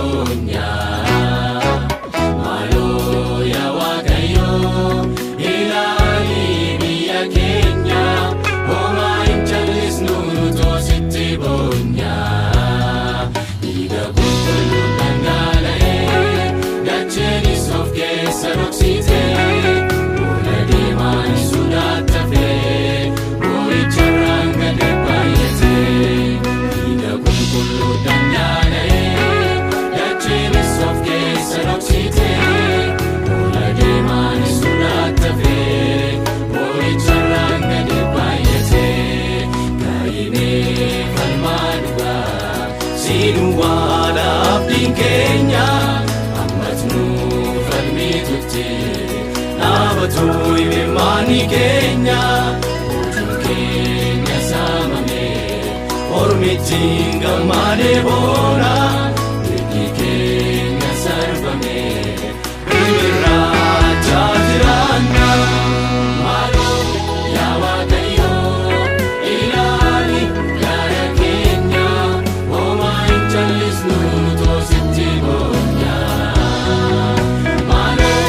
bonya. Malo ya Waaqayyo, ilaali biyya keenya, homaa hin callisnu nuto sitti bonya. Dhiiga qulqulluu dhangala'ee, dacheenis of keessa dhoksite, boona deemaan sodaata fee, boo'icharraan gad baay'ate. Dhiiga qulqulluu dhangala'ee, dacheenis of keessa dhoksite, boona deemaan sodaata fee, boo'icharraan gad baay'ate. Kaayinee falmaa dhugaa, sinuwaadha abdiin keenya, ammas nuu falmitutti, dhaabatu imimmaanii keenya. Oduun keenya saamame, ormittiin gammadee boona, beekni keenya sarbame, ibirraa jaajiraanna. Maaloo yaa Waaqayyo, ilaali gaara keenya, homaa hin callisnu nuto sitti bonya. Maaloo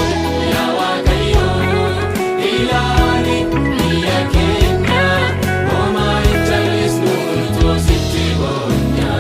yaa Waaqayyo, ilaali biyya keenya, homaa hin callisnu nuto sitti bonya.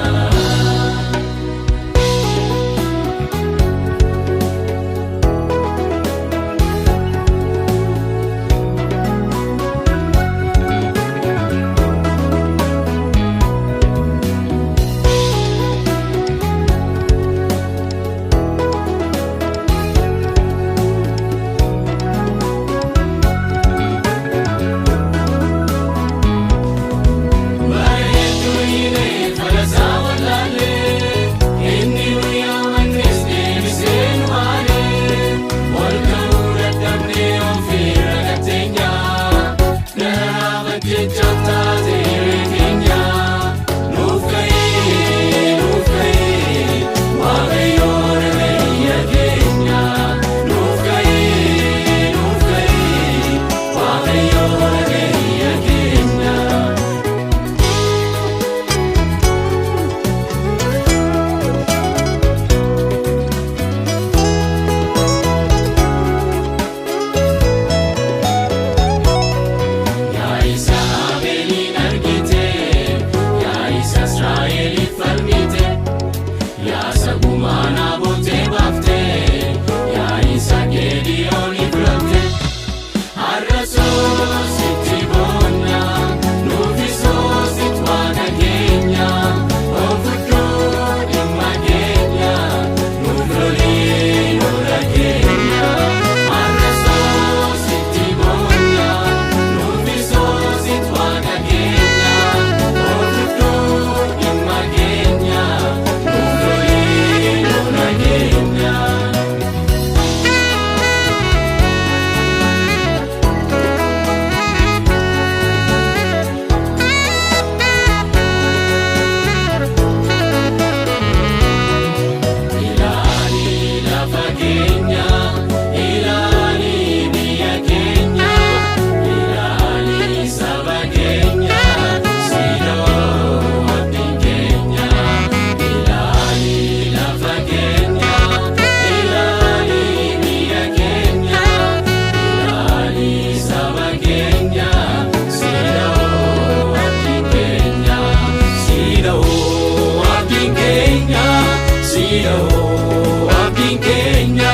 Bareedduu hiilee falasaa wallaalee, inni nuyi amannes deebisee nu haalee. Wal ga'uu dadhabnee ofiirra gatteenyaa, garaaf ajjechaaf taate hiree keenya. Nuuf ka'ee, Waaqayyo hiree biyya keenya. Nuuf ka'ee, Waaqayyo hiree biyya keenya. Yaa isa Abeeliin argite, yaa isa Israa'eliif falmite, yaa isa gumaanaa bootee baafte, yaa isa Geediyooniif lafte. Har'a sitti boonna, nuufis sitti waaqa keenya, ofidduu dhimma keenya, nuuf lolii lola keenya. Har'a sitti boonna, nuufis sitti waaqa keenya, ofidduu dhimma keenya, nuuf lolii lola keenya. Ilaali lafa keenya, ilaali biyya keenya, ilaali saba keenya, sidoo abdiin keenya. Ilaali lafa keenya, ilaali biyya keenya, ilaali saba keenya, sidoo abdiin keenya. Sidoo abdiin keenya, sidoo abdiin keenya.